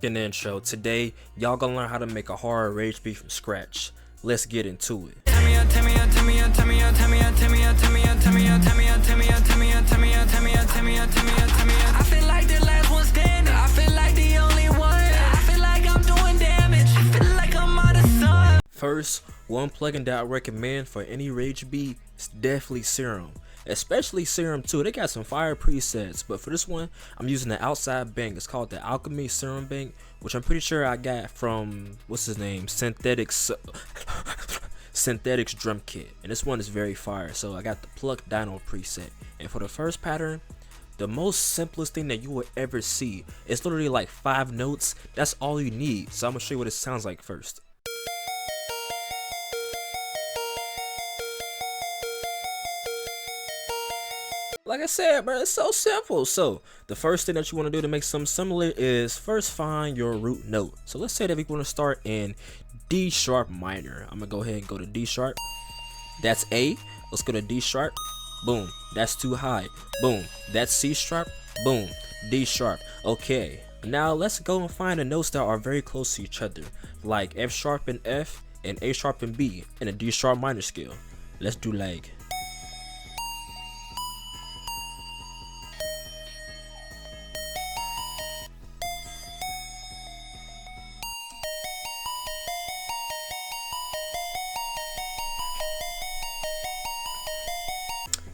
fucking intro. Today, y'all gonna learn how to make a hard rage beat from scratch. Let's get into it. I feel like the last one standing. I feel like the only one. I feel like I'm doing damage. I feel like I'm out of sun. First, one plugin that I recommend for any rage beat is definitely Serum. Especially Serum 2. They got some fire presets, but for this one, I'm using the outside bank. It's called the Alchemy Serum Bank, which I'm pretty sure I got from, what's his name, Synthetics drum kit. And this one is very fire, so I got the Pluck Dino preset. And for the first pattern, the most simplest thing that you will ever see, it's literally like 5 notes. That's all you need. So I'm gonna show you what it sounds like first. Like I said, bro, it's so simple. So the first thing that you want to do to make something similar is first find your root note. So let's say that we want to start in D sharp minor. I'm gonna go ahead and go to D sharp. That's A. Let's go to D sharp. Boom. That's too high. Boom. That's C sharp. Boom. D sharp. Okay. Now let's go and find the notes that are very close to each other, like F sharp and F and A sharp and B in a D sharp minor scale. Let's do like.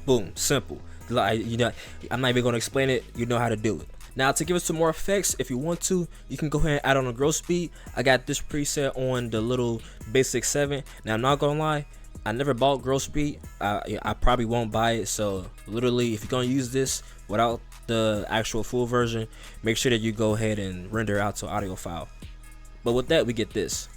Boom, simple. Like, you know, I'm not even gonna explain it. You know how to do it. Now, to give it some more effects, if you want to, you can go ahead and add on a gross beat. I got this preset on the little basic 7. Now, I'm not gonna lie, I never bought gross beat. I probably won't buy it. So literally, if you're gonna use this without the actual full version, make sure that you go ahead and render out to audio file. But with that, we get this.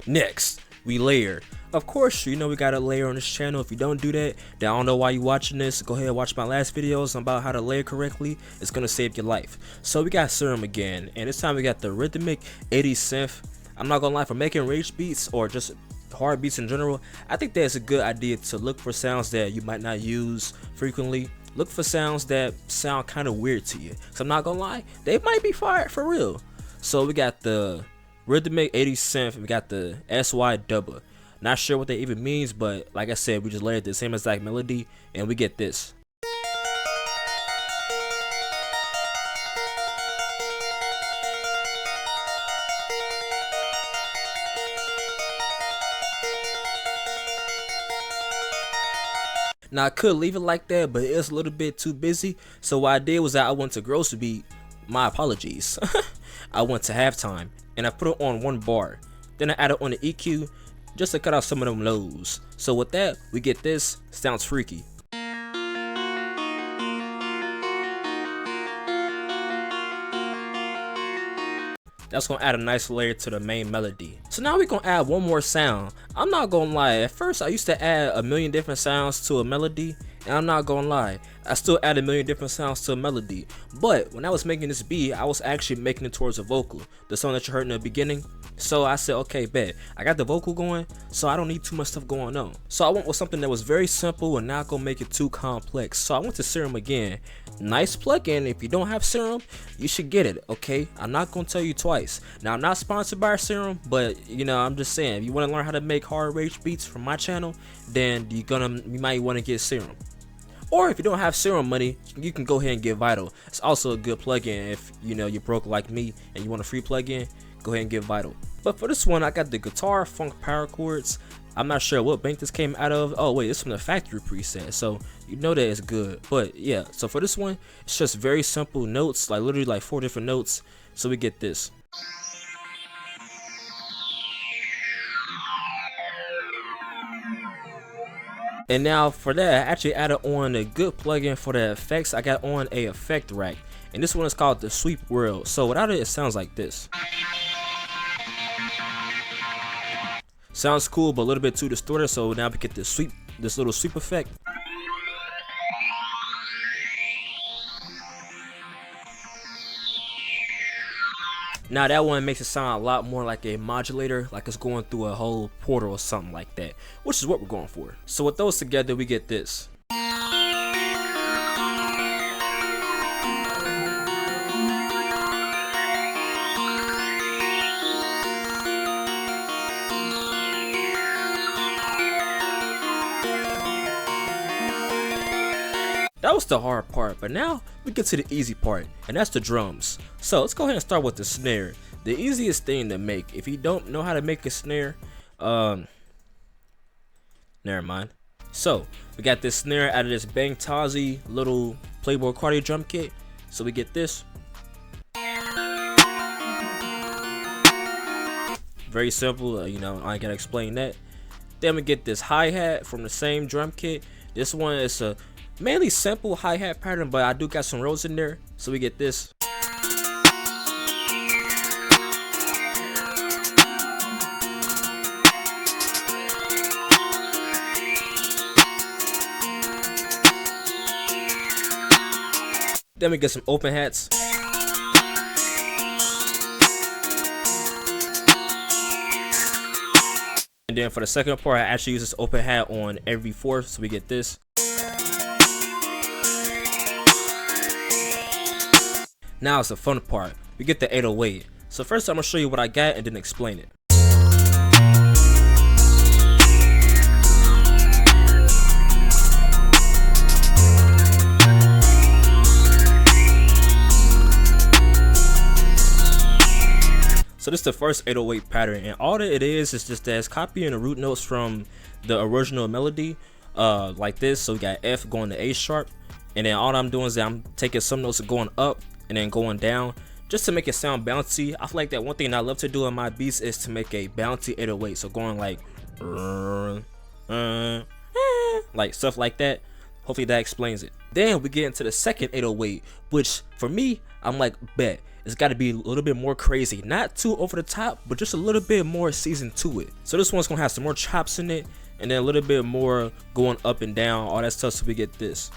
Next, we layer. Of course, you know we got a layer on this channel. If you don't do that, then I don't know why you watching this. Go ahead and watch my last videos about how to layer correctly. It's gonna save your life. So we got Serum again, and this time we got the rhythmic 80s synth. I'm not gonna lie, for making rage beats or just hard beats in general, I think that's a good idea to look for sounds that you might not use frequently. Look for sounds that sound kind of weird to you. So I'm not gonna lie, they might be fired for real. So we got the rhythmic 80s synth, we got the SY dubba. Not sure what that even means, but like I said, we just layered the same exact melody and we get this. Now I could leave it like that, but it's a little bit too busy. So what I did was that I went to gross beat. My apologies. I went to halftime and I put it on 1 bar. Then I added on the EQ just to cut out some of them lows. So with that, we get this. Sounds freaky. That's gonna add a nice layer to the main melody. So now we're gonna add one more sound. I'm not gonna lie, at first I used to add a million different sounds to a melody, and I'm not gonna lie, I still add a million different sounds to a melody. But when I was making this beat, I was actually making it towards a vocal, the song that you heard in the beginning. So I said, okay, bet, I got the vocal going, so I don't need too much stuff going on. So I went with something that was very simple and not gonna make it too complex. So I went to Serum again. Nice plugin. If you don't have Serum, you should get it, okay? I'm not gonna tell you twice. Now, I'm not sponsored by Serum, but you know, I'm just saying, if you wanna learn how to make hard rage beats from my channel, then you might wanna get Serum. Or if you don't have Serum money, you can go ahead and get Vital. It's also a good plugin if you know you're broke like me and you want a free plugin. Go ahead and get Vital. But for this one, I got the guitar funk power chords. I'm not sure what bank this came out of. Oh wait, it's from the factory preset, so you know that it's good. But yeah, so for this one, it's just very simple notes, like literally like 4 different notes. So we get this. And now for that, I actually added on a good plugin for the effects. I got on a effect rack, and this one is called the Sweep World. So without it, it sounds like this. Sounds cool, but a little bit too distorted. So now we get this little sweep effect. Now that one makes it sound a lot more like a modulator, like it's going through a whole portal or something like that, which is what we're going for. So with those together, we get this. That was the hard part, but now we get to the easy part, and that's the drums. So let's go ahead and start with the snare. The easiest thing to make. If you don't know how to make a snare, never mind. So we got this snare out of this Bang Tazi little Playboy Cardi drum kit. So we get this. Very simple, you know, I ain't gotta explain that. Then we get this hi-hat from the same drum kit. This one is a mainly simple hi-hat pattern, but I do got some rolls in there. So we get this. Then we get some open hats. And then for the second part, I actually use this open hat on every fourth, so we get this. Now it's the fun part. We get the 808. So first I'm gonna show you what I got and then explain it. So this is the first 808 pattern, and all that it is just that it's copying the root notes from the original melody, like this. So we got F going to A sharp, and then all I'm doing is that I'm taking some notes going up and then going down, just to make it sound bouncy. I feel like that one thing I love to do in my beats is to make a bouncy 808. So going like stuff like that. Hopefully that explains it. Then we get into the second 808, which for me, I'm like, bet. It's got to be a little bit more crazy, not too over the top, but just a little bit more season to it. So this one's gonna have some more chops in it, and then a little bit more going up and down, all that stuff. So we get this.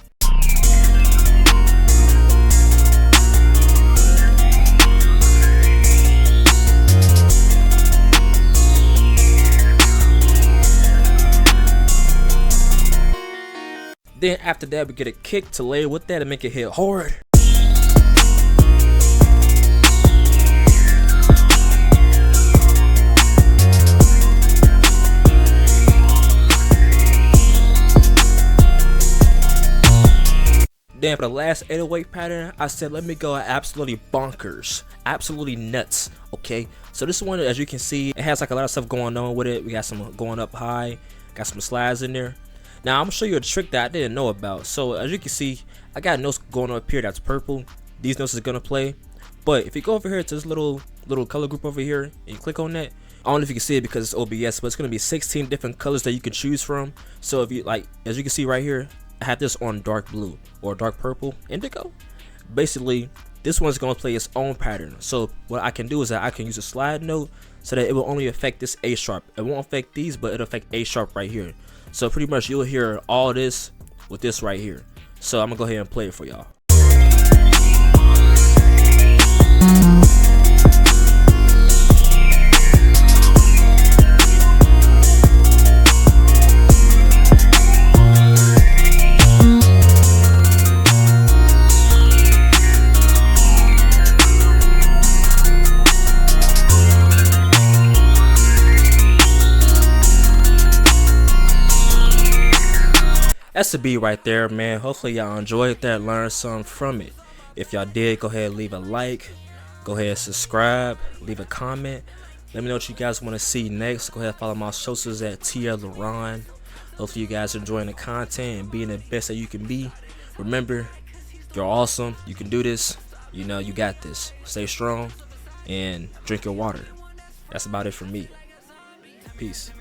Then after that, we get a kick to layer with that and make it hit hard. Then for the last 808 pattern, I said let me go absolutely bonkers, absolutely nuts. Okay, so this one, as you can see, it has like a lot of stuff going on with it. We got some going up high, got some slides in there. Now I'm gonna show you a trick that I didn't know about. So as you can see, I got notes going up here that's purple. These notes is gonna play, but if you go over here to this little color group over here and you click on that, I don't know if you can see it because it's OBS, but it's gonna be 16 different colors that you can choose from. So if you like, as you can see right here, I have this on dark blue or dark purple, indigo. Basically, this one's gonna play its own pattern. So what I can do is that I can use a slide note so that it will only affect this A sharp. It won't affect these, but it'll affect A sharp right here. So pretty much you'll hear all this with this right here. So I'm gonna go ahead and play it for y'all. That's the beat right there, man. Hopefully y'all enjoyed that, learned something from it. If y'all did, go ahead and leave a like, go ahead and subscribe, leave a comment. Let me know what you guys want to see next. Go ahead and follow my socials at TLaron. Hopefully you guys are enjoying the content and being the best that you can be. Remember, you're awesome. You can do this. You know, you got this. Stay strong and drink your water. That's about it for me. Peace.